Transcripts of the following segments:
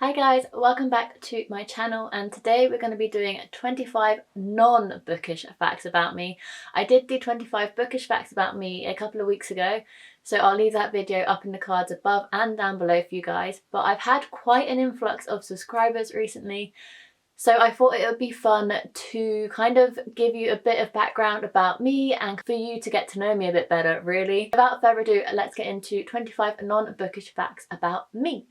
Hi guys, welcome back to my channel, and today we're going to be doing 25 non-bookish facts about me. I did do 25 bookish facts about me a couple of weeks ago, so I'll leave that video up in the cards above and down below for you guys. But I've had quite an influx of subscribers recently, so I thought it would be fun to kind of give you a bit of background about me and for you to get to know me a bit better, really. Without further ado, let's get into 25 non-bookish facts about me.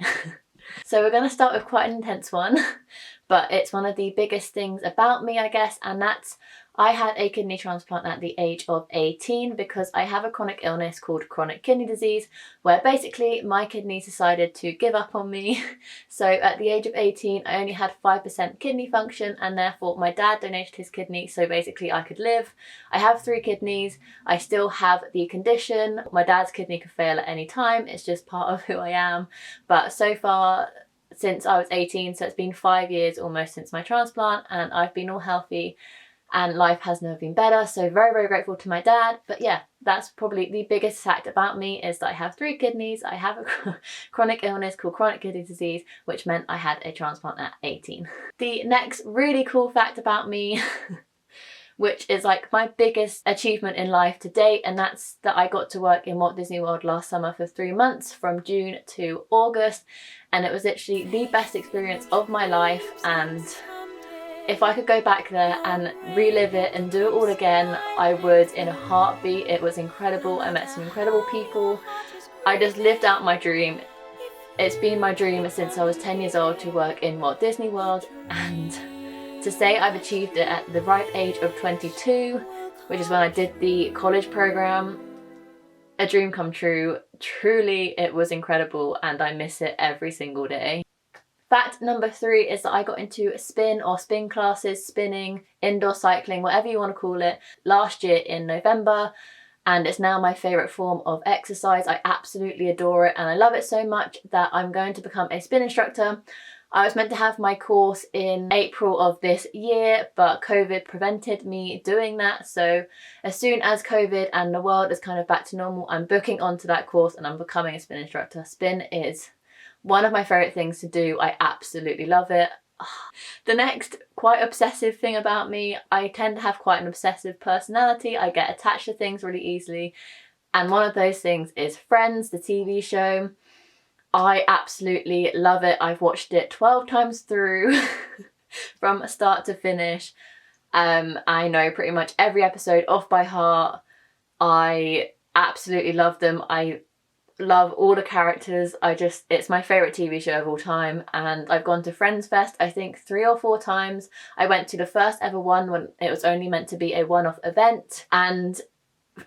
So we're going to start with quite an intense one, but it's one of the biggest things about me, I guess, and that's I had a kidney transplant at the age of 18 because I have a chronic illness called chronic kidney disease, where basically my kidneys decided to give up on me. So at the age of 18, I only had 5% kidney function, and therefore my dad donated his kidney so basically I could live. I have 3 kidneys. I still have the condition. My dad's kidney could fail at any time. It's just part of who I am. But so far, since I was 18, so it's been 5 years almost since my transplant, and I've been all healthy and life has never been better, so very, very grateful to my dad. But yeah, that's probably the biggest fact about me, is that I have 3 kidneys, I have a chronic illness called chronic kidney disease, which meant I had a transplant at 18. The next really cool fact about me which is like my biggest achievement in life to date, and that's that I got to work in Walt Disney World last summer for 3 months from June to August, and it was literally the best experience of my life. And if I could go back there and relive it and do it all again, I would in a heartbeat. It was incredible. I met some incredible people. I just lived out my dream. It's been my dream since I was 10 years old to work in Walt Disney World, and to say I've achieved it at the ripe age of 22, which is when I did the college program, a dream come true. Truly, it was incredible and I miss it every single day. Fact number 3 is that I got into spin or spin classes, spinning, indoor cycling, whatever you want to call it, last year in November, and it's now my favourite form of exercise. I absolutely adore it and I love it so much that I'm going to become a spin instructor. I was meant to have my course in April of this year, but COVID prevented me doing that. So as soon as COVID and the world is kind of back to normal, I'm booking onto that course and I'm becoming a spin instructor. Spin is one of my favourite things to do. I absolutely love it. The next quite obsessive thing about me, I tend to have quite an obsessive personality. I get attached to things really easily. And one of those things is Friends, the TV show. I absolutely love it. I've watched it 12 times through from start to finish. I know pretty much every episode off by heart. I absolutely love them. I love all the characters. It's my favourite TV show of all time, and I've gone to Friends Fest I think 3 or 4 times. I went to the first ever one when it was only meant to be a one-off event, and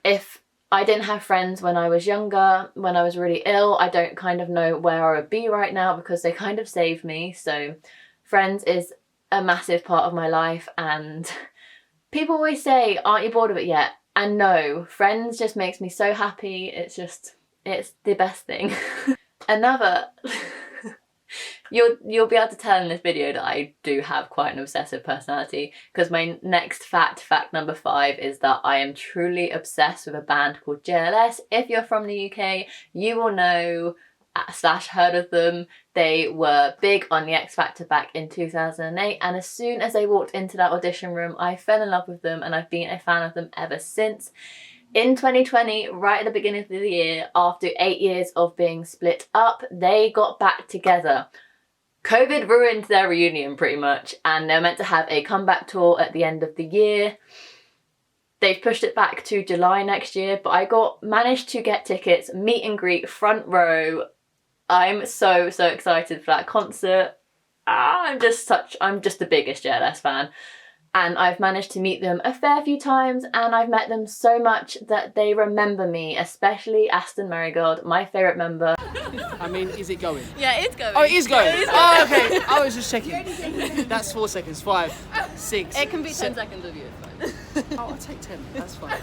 if I didn't have Friends when I was younger, when I was really ill, I don't kind of know where I would be right now because they kind of saved me. So Friends is a massive part of my life, and people always say, aren't you bored of it yet? And no, Friends just makes me so happy. It's the best thing. Another, you'll be able to tell in this video that I do have quite an obsessive personality, because my next fact number 5, is that I am truly obsessed with a band called JLS. If you're from the UK, you will know / heard of them. They were big on the X Factor back in 2008, and as soon as they walked into that audition room, I fell in love with them and I've been a fan of them ever since. In 2020, right at the beginning of the year, after 8 years of being split up, they got back together. COVID ruined their reunion pretty much, and they're meant to have a comeback tour at the end of the year. They've pushed it back to July next year, but I managed to get tickets, meet and greet, front row. I'm so excited for that concert. I'm just the biggest JLS fan. And I've managed to meet them a fair few times, and I've met them so much that they remember me, especially Aston Marigold, my favourite member. I mean, is it going? Yeah, it's going. Oh, it is going? Oh, okay. I was just checking. That's 4 seconds. 5, 6. It can be 10 seconds of you, it's fine. Oh, I'll take 10. That's fine.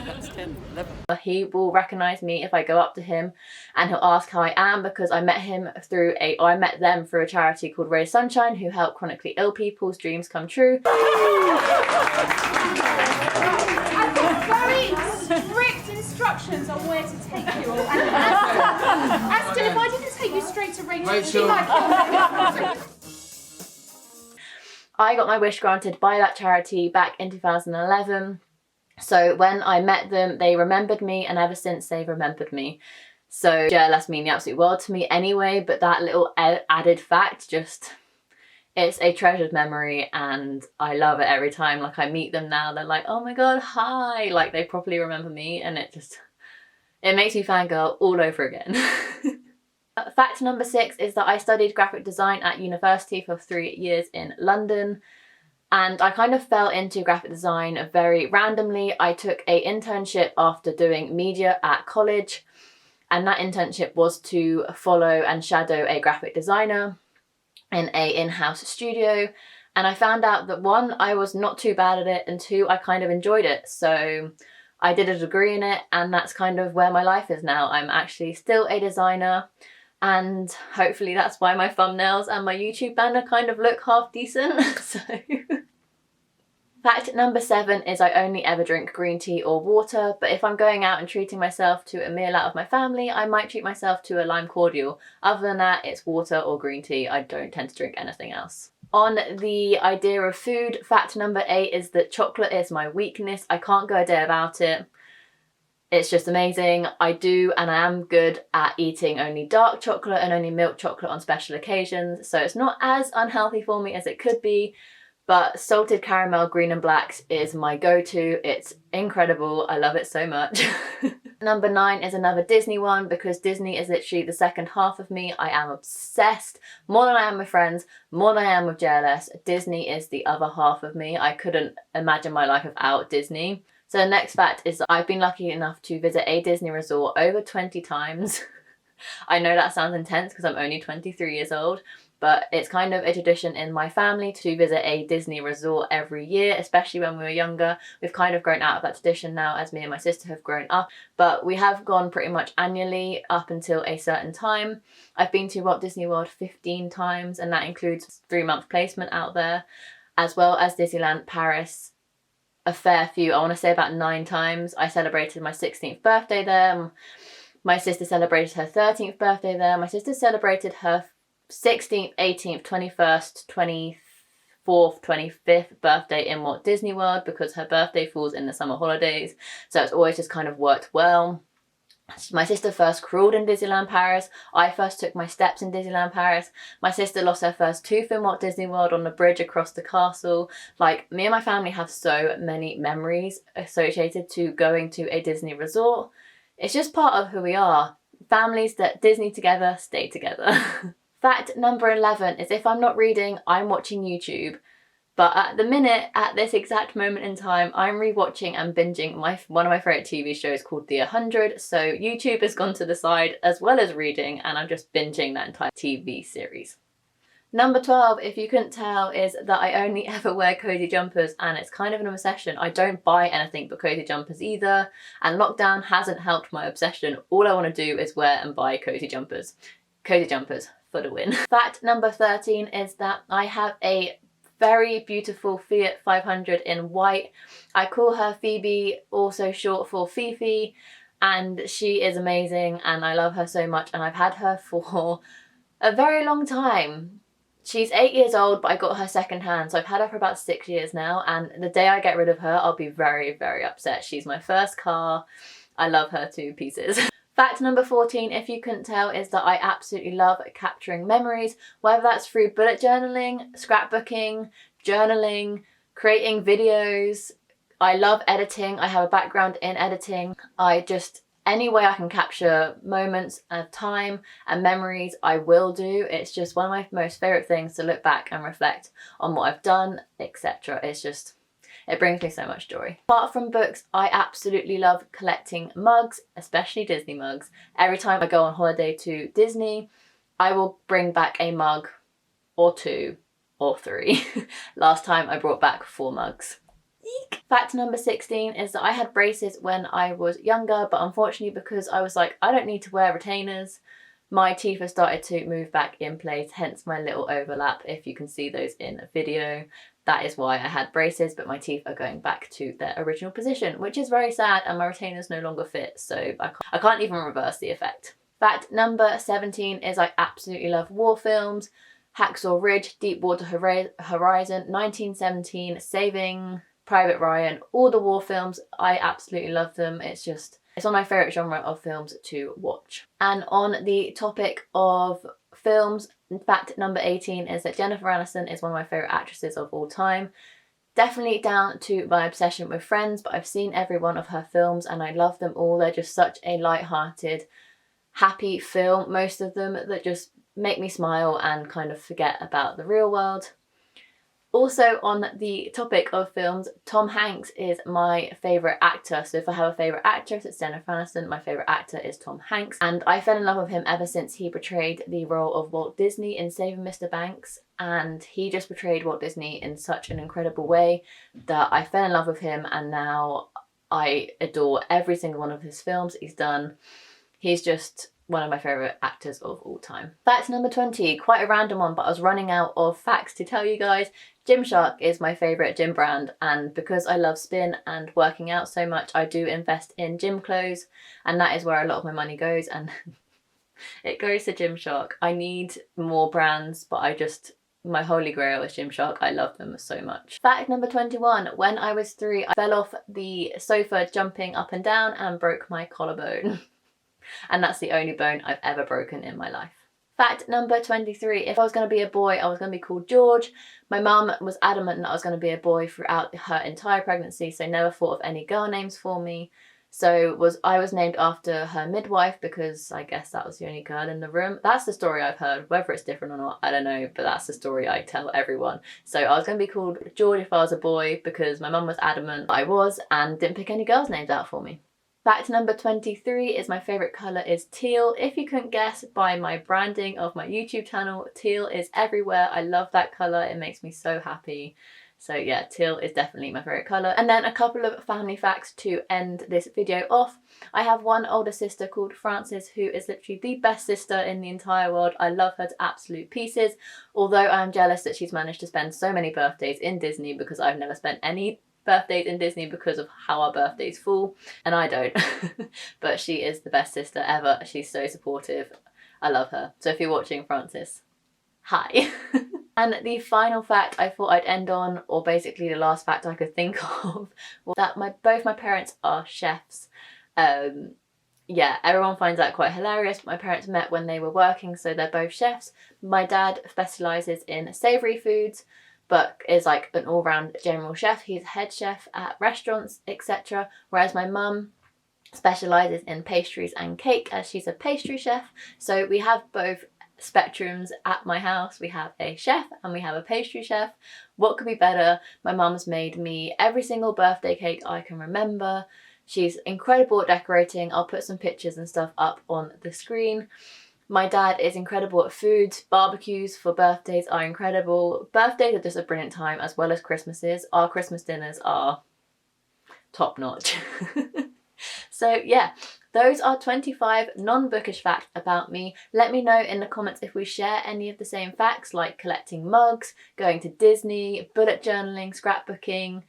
That's 10, 11. He will recognise me if I go up to him, and he'll ask how I am, because I met them through a charity called Ray Sunshine, who help chronically ill people's dreams come true. I've got very strict instructions instructions on where to take you. And Aston, if I didn't take you straight to Rachel, I got my wish granted by that charity back in 2011. So when I met them, they remembered me, and ever since they've remembered me. So JLS mean the absolute world to me anyway, but that little added fact just, it's a treasured memory, and I love it every time. Like, I meet them now, they're like, oh my god, hi, like they properly remember me, and it makes me fangirl all over again. Fact number 6 is that I studied graphic design at university for 3 years in London, and I kind of fell into graphic design very randomly. I took an internship after doing media at college, and that internship was to follow and shadow a graphic designer in an in-house studio, and I found out that 1, I was not too bad at it, and 2, I kind of enjoyed it. So I did a degree in it, and that's kind of where my life is now. I'm actually still a designer, and hopefully that's why my thumbnails and my YouTube banner kind of look half decent. So fact number 7 is I only ever drink green tea or water, but if I'm going out and treating myself to a meal out of my family, I might treat myself to a lime cordial. Other than that, it's water or green tea. I don't tend to drink anything else. On the idea of food, fact number 8 is that chocolate is my weakness. I can't go a day without it. It's just amazing. I do, and I am good at eating only dark chocolate and only milk chocolate on special occasions, so it's not as unhealthy for me as it could be, but salted caramel green and blacks is my go-to. It's incredible. I love it so much. Number 9 is another Disney one, because Disney is literally the second half of me. I am obsessed, more than I am with Friends, more than I am with JLS. Disney is the other half of me. I couldn't imagine my life without Disney. So the next fact is that I've been lucky enough to visit a Disney resort over 20 times. I know that sounds intense because I'm only 23 years old, but it's kind of a tradition in my family to visit a Disney resort every year, especially when we were younger. We've kind of grown out of that tradition now as me and my sister have grown up, but we have gone pretty much annually up until a certain time. I've been to Walt Disney World 15 times, and that includes 3-month placement out there, as well as Disneyland Paris a fair few. I want to say about 9 times. I celebrated my 16th birthday there. My sister celebrated her 13th birthday there. My sister celebrated her 16th, 18th, 21st, 24th, 25th birthday in Walt Disney World because her birthday falls in the summer holidays. So it's always just kind of worked well. My sister first crawled in Disneyland Paris. I first took my steps in Disneyland Paris. My sister lost her first tooth in Walt Disney World on the bridge across the castle. Like, me and my family have so many memories associated to going to a Disney resort. It's just part of who we are. Families that Disney together stay together. Fact number 11 is if I'm not reading, I'm watching YouTube. But at the minute, at this exact moment in time, I'm rewatching and binging one of my favourite TV shows called The 100. So YouTube has gone to the side as well as reading, and I'm just binging that entire TV series. Number 12, if you couldn't tell, is that I only ever wear cozy jumpers, and it's kind of an obsession. I don't buy anything but cozy jumpers either, and lockdown hasn't helped my obsession. All I want to do is wear and buy cozy jumpers. Cozy jumpers for the win. Fact number 13 is that I have a very beautiful Fiat 500 in white. I call her Phoebe, also short for Fifi, and she is amazing and I love her so much, and I've had her for a very long time. She's 8 years old, but I got her second hand, so I've had her for about 6 years now, and the day I get rid of her, I'll be very, very upset. She's my first car. I love her to pieces. Fact number 14, if you couldn't tell, is that I absolutely love capturing memories, whether that's through bullet journaling, scrapbooking, journaling, creating videos. I love editing. I have a background in editing. Any way I can capture moments of time and memories, I will do. It's just one of my most favourite things to look back and reflect on what I've done, etc. It brings me so much joy. Apart from books, I absolutely love collecting mugs, especially Disney mugs. Every time I go on holiday to Disney, I will bring back a mug or 2 or 3. Last time I brought back 4 mugs. Eek. Fact number 16 is that I had braces when I was younger, but unfortunately because I was like, I don't need to wear retainers, my teeth have started to move back in place, hence my little overlap. If you can see those in a video, that is why I had braces, but my teeth are going back to their original position, which is very sad, and my retainers no longer fit, so I can't even reverse the effect. Fact number 17 is I absolutely love war films. Hacksaw Ridge, Deepwater Horizon, 1917, Saving Private Ryan, all the war films, I absolutely love them. It's one of my favourite genre of films to watch. And on the topic of films, fact number 18 is that Jennifer Aniston is one of my favourite actresses of all time. Definitely down to my obsession with Friends, but I've seen every one of her films and I love them all. They're just such a light-hearted, happy film, most of them, that just make me smile and kind of forget about the real world. Also on the topic of films, Tom Hanks is my favourite actor. So if I have a favourite actress, it's Jennifer Aniston. My favourite actor is Tom Hanks. And I fell in love with him ever since he portrayed the role of Walt Disney in Saving Mr. Banks. And he just portrayed Walt Disney in such an incredible way that I fell in love with him, and now I adore every single one of his films he's done. He's just one of my favourite actors of all time. Fact number 20, quite a random one, but I was running out of facts to tell you guys. Gymshark is my favourite gym brand, and because I love spin and working out so much, I do invest in gym clothes, and that is where a lot of my money goes, and it goes to Gymshark. I need more brands, but my holy grail is Gymshark. I love them so much. Fact number 21, when I was 3, I fell off the sofa jumping up and down and broke my collarbone. And that's the only bone I've ever broken in my life. Fact number 23, if I was going to be a boy, I was going to be called George. My mum was adamant that I was going to be a boy throughout her entire pregnancy, so never thought of any girl names for me. So I was named after her midwife because I guess that was the only girl in the room. That's the story I've heard. Whether it's different or not, I don't know, but that's the story I tell everyone. So I was going to be called George if I was a boy because my mum was adamant I was, and didn't pick any girls' names out for me. Fact number 23 is my favourite colour is teal. If you couldn't guess by my branding of my YouTube channel, teal is everywhere. I love that colour. It makes me so happy. So yeah, teal is definitely my favourite colour. And then a couple of family facts to end this video off. I have one older sister called Frances, who is literally the best sister in the entire world. I love her to absolute pieces, although I'm jealous that she's managed to spend so many birthdays in Disney because I've never spent any birthdays in Disney because of how our birthdays fall, and I don't. But she is the best sister ever. She's so supportive. I love her. So if you're watching, Frances, hi. And the final fact I thought I'd end on, or basically the last fact I could think of, was that both my parents are chefs. Yeah, everyone finds that quite hilarious, but my parents met when they were working, so they're both chefs. My dad specialises in savoury foods, but is like an all-round general chef. He's head chef at restaurants, etc. Whereas my mum specialises in pastries and cake, as she's a pastry chef. So we have both spectrums at my house. We have a chef and we have a pastry chef. What could be better? My mum's made me every single birthday cake I can remember. She's incredible at decorating. I'll put some pictures and stuff up on the screen. My dad is incredible at food. Barbecues for birthdays are incredible. Birthdays are just a brilliant time, as well as Christmases. Our Christmas dinners are top notch. So yeah, those are 25 non-bookish facts about me. Let me know in the comments if we share any of the same facts, like collecting mugs, going to Disney, bullet journaling, scrapbooking.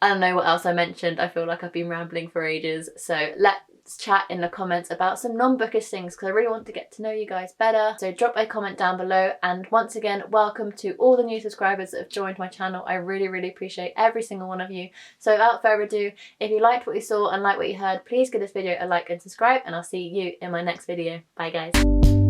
I don't know what else I mentioned. I feel like I've been rambling for ages. So let's chat in the comments about some non-bookish things, because I really want to get to know you guys better. So drop a comment down below, and once again, welcome to all the new subscribers that have joined my channel. I really, really appreciate every single one of you. So without further ado, if you liked what you saw and liked what you heard, please give this video a like and subscribe, and I'll see you in my next video. Bye guys.